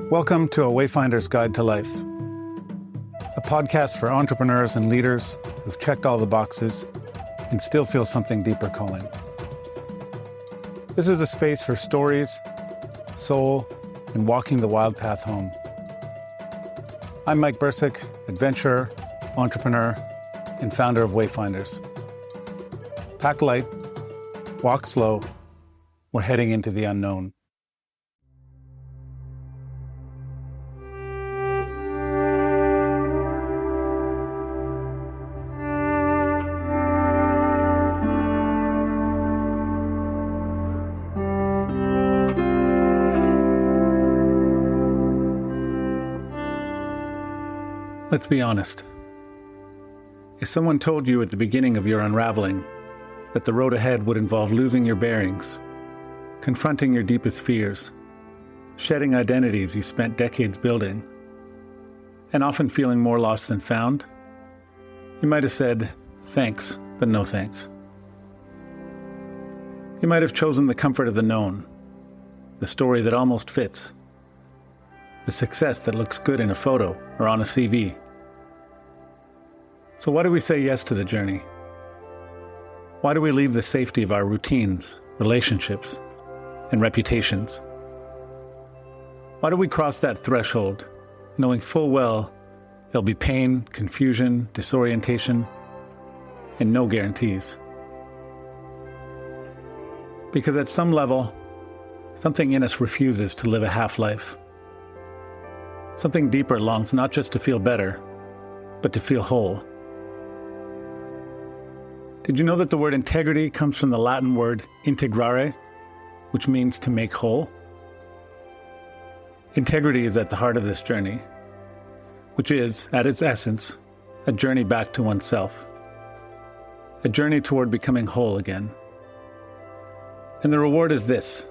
Welcome to A Wayfinder's Guide to Life, a podcast for entrepreneurs and leaders who've checked all the boxes and still feel something deeper calling. This is a space for stories, soul, and walking the wild path home. I'm Mike Bursick, adventurer, entrepreneur, and founder of Wayfinders. Pack light, walk slow, we're heading into the unknown. Let's be honest. If someone told you at the beginning of your unraveling that the road ahead would involve losing your bearings, confronting your deepest fears, shedding identities you spent decades building, and often feeling more lost than found, you might have said, thanks, but no thanks. You might have chosen the comfort of the known, the story that almost fits, the success that looks good in a photo or on a CV. So why do we say yes to the journey? Why do we leave the safety of our routines, relationships, and reputations? Why do we cross that threshold, knowing full well there'll be pain, confusion, disorientation, and no guarantees? Because at some level, something in us refuses to live a half-life. Something deeper longs not just to feel better, but to feel whole. Did you know that the word integrity comes from the Latin word integrare, which means to make whole? Integrity is at the heart of this journey, which is, at its essence, a journey back to oneself, a journey toward becoming whole again. And the reward is this,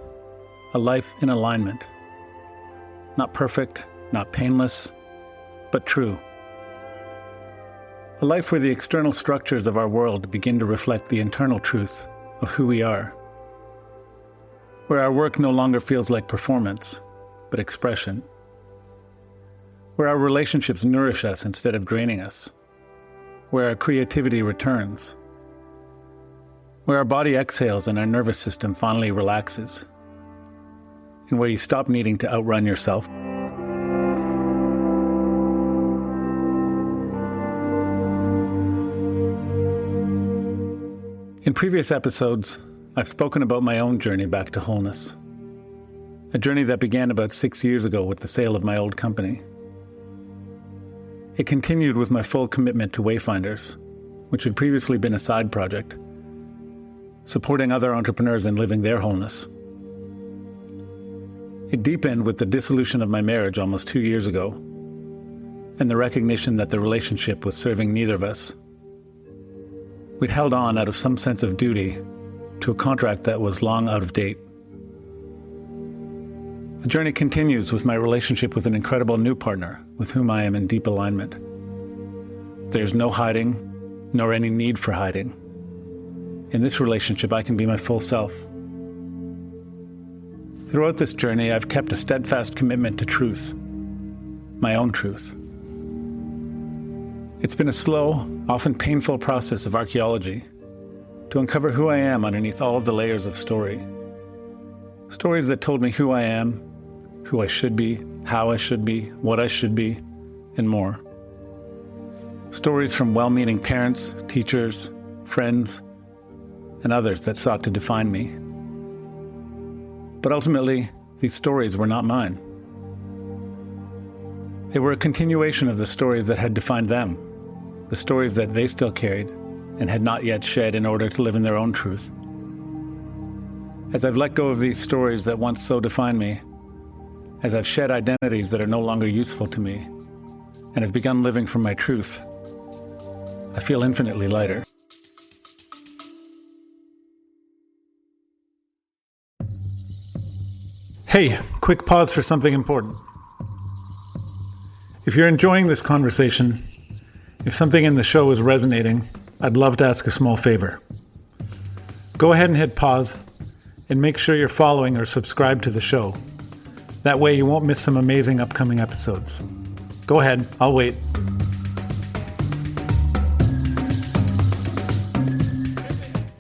a life in alignment. Not perfect, not painless, but true. A life where the external structures of our world begin to reflect the internal truth of who we are. Where our work no longer feels like performance, but expression. Where our relationships nourish us instead of draining us. Where our creativity returns. Where our body exhales and our nervous system finally relaxes. And where you stop needing to outrun yourself. In previous episodes, I've spoken about my own journey back to wholeness. A journey that began about 6 years ago with the sale of my old company. It continued with my full commitment to Wayfinders, which had previously been a side project, supporting other entrepreneurs in living their wholeness. It deepened with the dissolution of my marriage almost 2 years ago, and the recognition that the relationship was serving neither of us. We'd held on out of some sense of duty to a contract that was long out of date. The journey continues with my relationship with an incredible new partner with whom I am in deep alignment. There's no hiding, nor any need for hiding. In this relationship, I can be my full self. Throughout this journey, I've kept a steadfast commitment to truth, my own truth. It's been a slow, often painful process of archaeology to uncover who I am underneath all of the layers of story. Stories that told me who I am, who I should be, how I should be, what I should be, and more. Stories from well-meaning parents, teachers, friends, and others that sought to define me. But ultimately, these stories were not mine. They were a continuation of the stories that had defined them, the stories that they still carried and had not yet shed in order to live in their own truth. As I've let go of these stories that once so defined me, as I've shed identities that are no longer useful to me, and have begun living from my truth, I feel infinitely lighter. Hey, quick pause for something important. If you're enjoying this conversation, if something in the show is resonating, I'd love to ask a small favor. Go ahead and hit pause and make sure you're following or subscribed to the show. That way you won't miss some amazing upcoming episodes. Go ahead, I'll wait.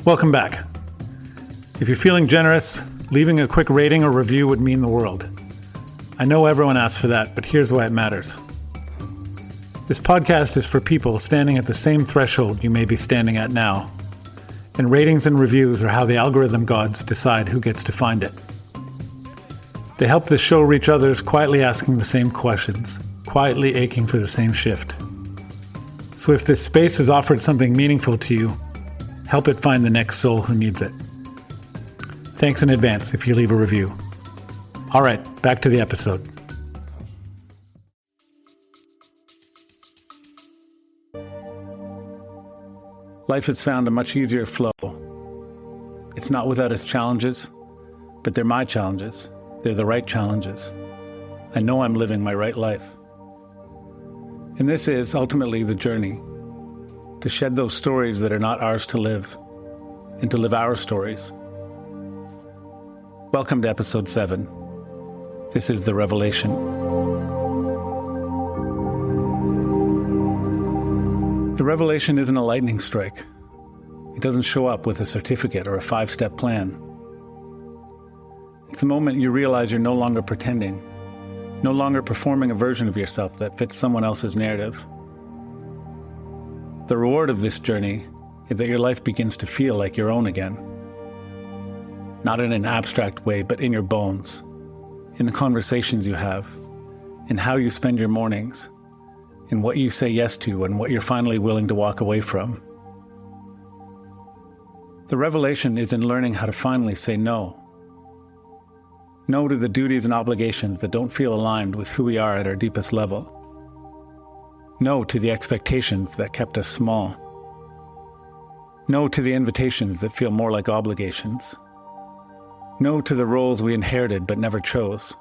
Welcome back. If you're feeling generous, leaving a quick rating or review would mean the world. I know everyone asks for that, but here's why it matters. This podcast is for people standing at the same threshold you may be standing at now. And ratings and reviews are how the algorithm gods decide who gets to find it. They help this show reach others quietly asking the same questions, quietly aching for the same shift. So if this space has offered something meaningful to you, help it find the next soul who needs it. Thanks in advance if you leave a review. All right, back to the episode. Life has found a much easier flow. It's not without its challenges, but they're my challenges. They're the right challenges. I know I'm living my right life. And this is ultimately the journey, to shed those stories that are not ours to live, and to live our stories. Welcome to episode 7. This is The Revelation. The revelation isn't a lightning strike. It doesn't show up with a certificate or a 5-step plan. It's the moment you realize you're no longer pretending, no longer performing a version of yourself that fits someone else's narrative. The reward of this journey is that your life begins to feel like your own again. Not in an abstract way, but in your bones, in the conversations you have, in how you spend your mornings, in what you say yes to and what you're finally willing to walk away from. The revelation is in learning how to finally say no. No to the duties and obligations that don't feel aligned with who we are at our deepest level. No to the expectations that kept us small. No to the invitations that feel more like obligations. No to the roles we inherited but never chose.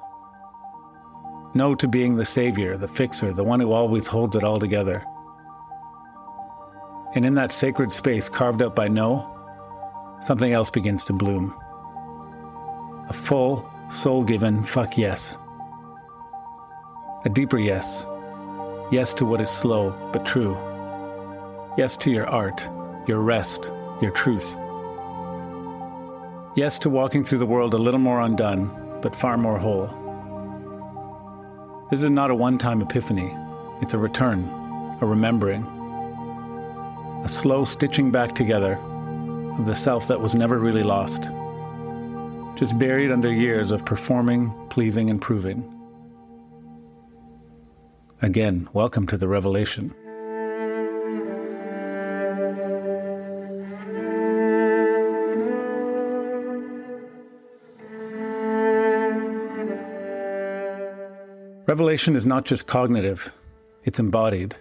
No to being the savior, the fixer, the one who always holds it all together. And in that sacred space carved out by no, something else begins to bloom. A full, soul-given fuck yes. A deeper yes. Yes to what is slow but true. Yes to your art, your rest, your truth. Yes to walking through the world a little more undone, but far more whole. This is not a one-time epiphany. It's a return, a remembering. A slow stitching back together of the self that was never really lost. Just buried under years of performing, pleasing, and proving. Again, welcome to the revelation. Revelation is not just cognitive, it's embodied.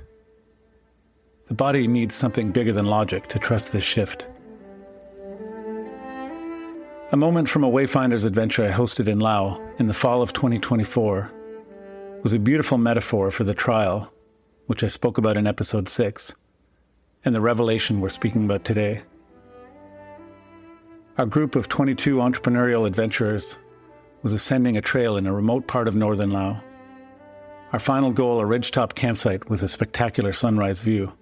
The body needs something bigger than logic to trust this shift. A moment from a Wayfinders Adventure I hosted in Laos in the fall of 2024 was a beautiful metaphor for the trial, which I spoke about in episode 6, and the revelation we're speaking about today. Our group of 22 entrepreneurial adventurers was ascending a trail in a remote part of northern Laos. Our final goal, a ridgetop campsite with a spectacular sunrise view.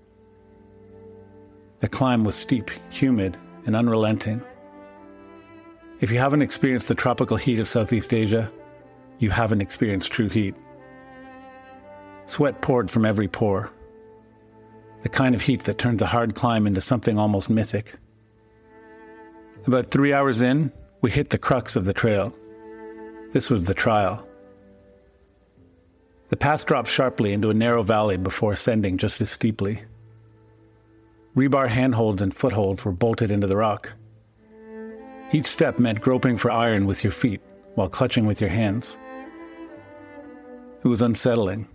The climb was steep, humid, and unrelenting. If you haven't experienced the tropical heat of Southeast Asia, you haven't experienced true heat. Sweat poured from every pore. The kind of heat that turns a hard climb into something almost mythic. About 3 hours in, we hit the crux of the trail. This was the trial. The path dropped sharply into a narrow valley before ascending just as steeply. Rebar handholds and footholds were bolted into the rock. Each step meant groping for iron with your feet while clutching with your hands. It was unsettling.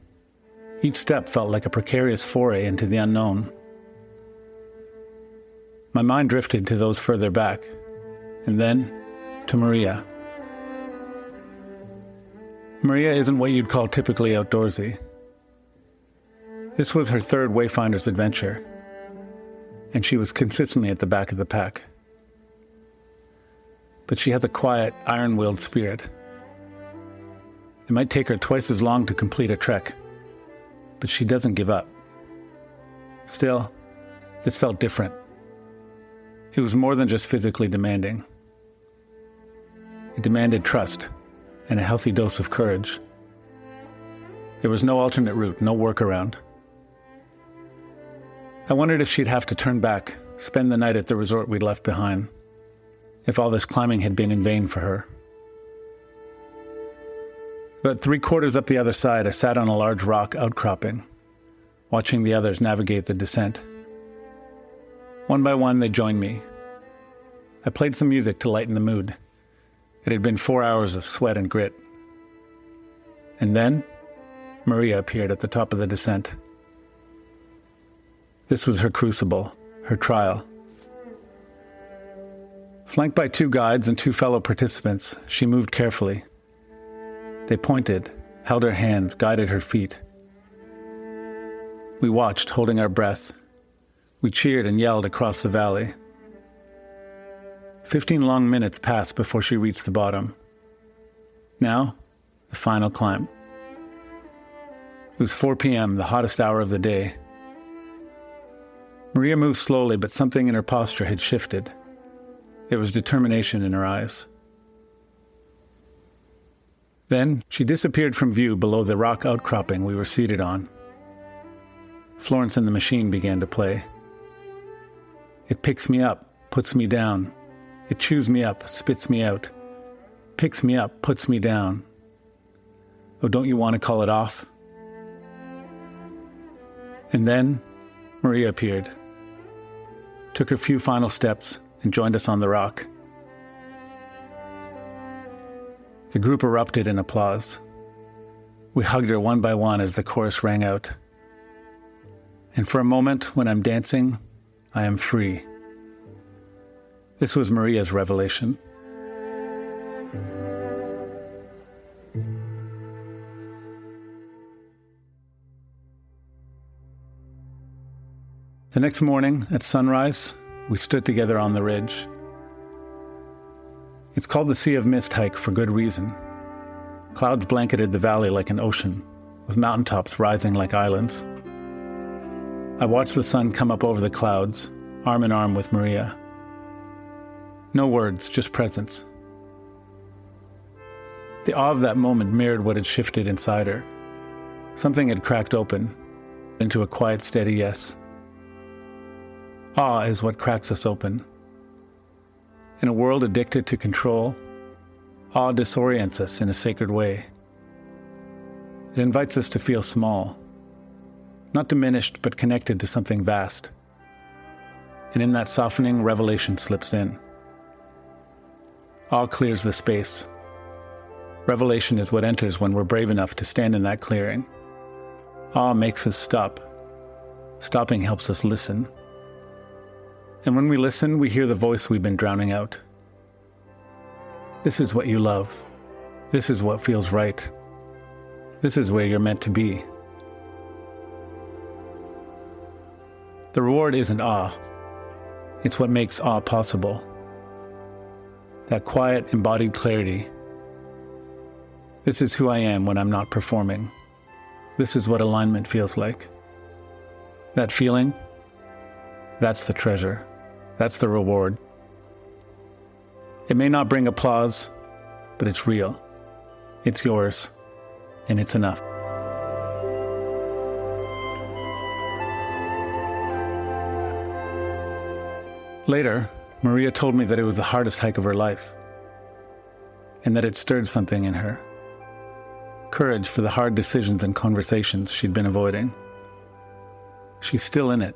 Each step felt like a precarious foray into the unknown. My mind drifted to those further back, and then to Maria. Maria isn't what you'd call typically outdoorsy. This was her third Wayfinders adventure, and she was consistently at the back of the pack. But she has a quiet, iron-willed spirit. It might take her twice as long to complete a trek, but she doesn't give up. Still, this felt different. It was more than just physically demanding. It demanded trust and a healthy dose of courage. There was no alternate route, no workaround. I wondered if she'd have to turn back, spend the night at the resort we'd left behind, if all this climbing had been in vain for her. About 3/4 up the other side, I sat on a large rock outcropping, watching the others navigate the descent. One by one, they joined me. I played some music to lighten the mood. It had been 4 hours of sweat and grit. And then, Maria appeared at the top of the descent. This was her crucible, her trial. Flanked by 2 guides and 2 fellow participants, she moved carefully. They pointed, held her hands, guided her feet. We watched, holding our breath. We cheered and yelled across the valley. 15 long minutes passed before she reached the bottom. Now, the final climb. It was 4 p.m., the hottest hour of the day. Maria moved slowly, but something in her posture had shifted. There was determination in her eyes. Then, she disappeared from view below the rock outcropping we were seated on. Florence and the machine began to play. It picks me up, puts me down. It chews me up, spits me out. Picks me up, puts me down. Oh, don't you want to call it off? And then, Maria appeared, took her few final steps, and joined us on the rock. The group erupted in applause. We hugged her one by one as the chorus rang out. And for a moment, when I'm dancing, I am free. This was Maria's revelation. The next morning, at sunrise, we stood together on the ridge. It's called the Sea of Mist hike for good reason. Clouds blanketed the valley like an ocean, with mountaintops rising like islands. I watched the sun come up over the clouds, arm in arm with Maria. No words, just presence. The awe of that moment mirrored what had shifted inside her. Something had cracked open into a quiet, steady yes. Awe is what cracks us open. In a world addicted to control, awe disorients us in a sacred way. It invites us to feel small, not diminished, but connected to something vast. And in that softening, revelation slips in. Awe clears the space. Revelation is what enters when we're brave enough to stand in that clearing. Awe makes us stop. Stopping helps us listen. And when we listen, we hear the voice we've been drowning out. This is what you love. This is what feels right. This is where you're meant to be. The reward isn't awe. It's what makes awe possible. That quiet, embodied clarity. This is who I am when I'm not performing. This is what alignment feels like. That feeling, that's the treasure. That's the reward. It may not bring applause, but it's real. It's yours, and it's enough. Later, Maria told me that it was the hardest hike of her life, and that it stirred something in her. Courage for the hard decisions and conversations she'd been avoiding. She's still in it,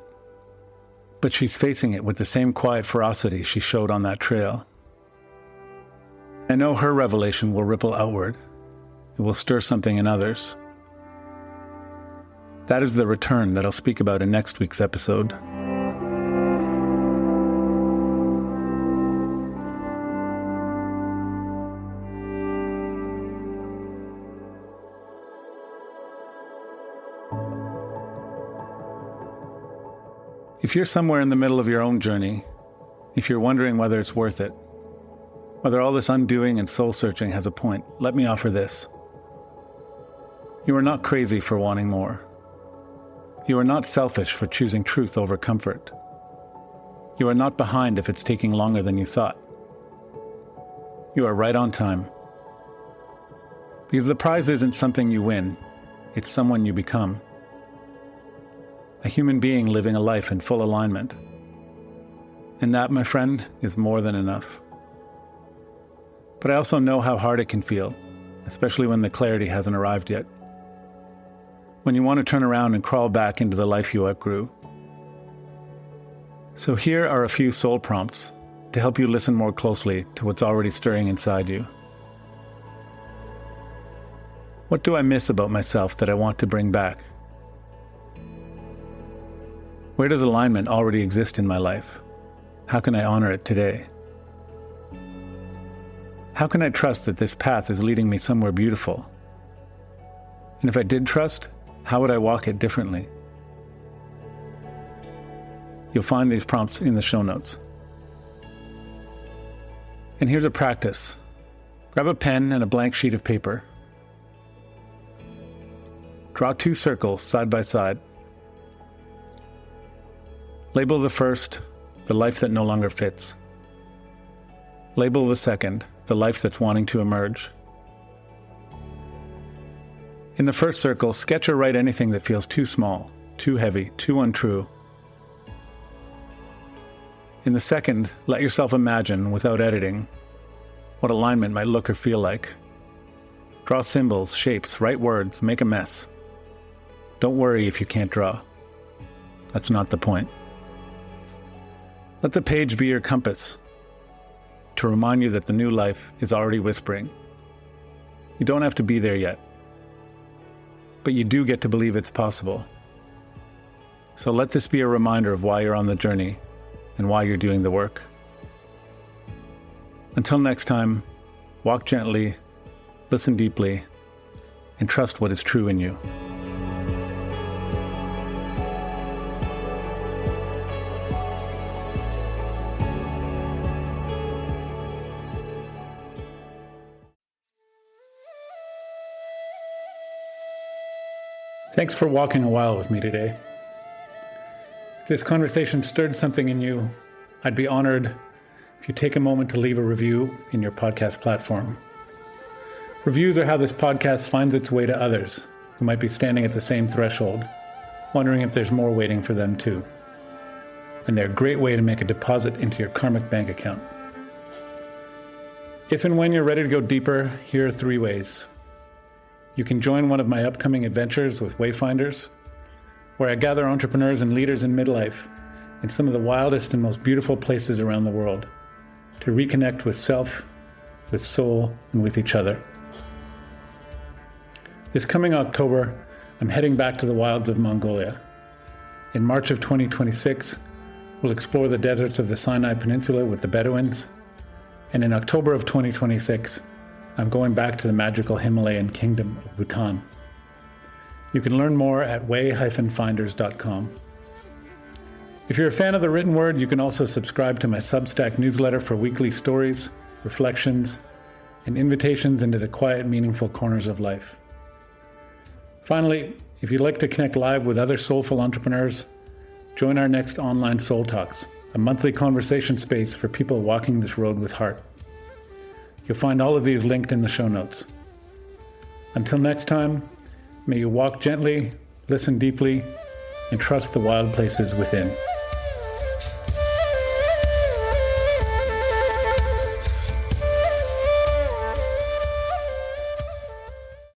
but she's facing it with the same quiet ferocity she showed on that trail. I know her revelation will ripple outward. It will stir something in others. That is the return that I'll speak about in next week's episode. If you're somewhere in the middle of your own journey, if you're wondering whether it's worth it, whether all this undoing and soul-searching has a point, let me offer this. You are not crazy for wanting more. You are not selfish for choosing truth over comfort. You are not behind if it's taking longer than you thought. You are right on time. Because the prize isn't something you win, it's someone you become. A human being living a life in full alignment. And that, my friend, is more than enough. But I also know how hard it can feel, especially when the clarity hasn't arrived yet. When you want to turn around and crawl back into the life you outgrew. So here are a few soul prompts to help you listen more closely to what's already stirring inside you. What do I miss about myself that I want to bring back? Where does alignment already exist in my life? How can I honor it today? How can I trust that this path is leading me somewhere beautiful? And if I did trust, how would I walk it differently? You'll find these prompts in the show notes. And here's a practice. Grab a pen and a blank sheet of paper. Draw 2 circles side by side. Label the first, the life that no longer fits. Label the second, the life that's wanting to emerge. In the first circle, sketch or write anything that feels too small, too heavy, too untrue. In the second, let yourself imagine, without editing, what alignment might look or feel like. Draw symbols, shapes, write words, make a mess. Don't worry if you can't draw. That's not the point. Let the page be your compass, to remind you that the new life is already whispering. You don't have to be there yet, but you do get to believe it's possible. So let this be a reminder of why you're on the journey and why you're doing the work. Until next time, walk gently, listen deeply, and trust what is true in you. Thanks for walking a while with me today. If this conversation stirred something in you, I'd be honored if you take a moment to leave a review in your podcast platform. Reviews are how this podcast finds its way to others who might be standing at the same threshold, wondering if there's more waiting for them too. And they're a great way to make a deposit into your karmic bank account. If and when you're ready to go deeper, here are 3 ways. You can join one of my upcoming adventures with Wayfinders, where I gather entrepreneurs and leaders in midlife in some of the wildest and most beautiful places around the world to reconnect with self, with soul, and with each other. This coming October, I'm heading back to the wilds of Mongolia. In March of 2026, we'll explore the deserts of the Sinai Peninsula with the Bedouins, and in October of 2026, I'm going back to the magical Himalayan kingdom of Bhutan. You can learn more at way-finders.com. If you're a fan of the written word, you can also subscribe to my Substack newsletter for weekly stories, reflections, and invitations into the quiet, meaningful corners of life. Finally, if you'd like to connect live with other soulful entrepreneurs, join our next online Soul Talks, a monthly conversation space for people walking this road with heart. You'll find all of these linked in the show notes. Until next time, may you walk gently, listen deeply, and trust the wild places within.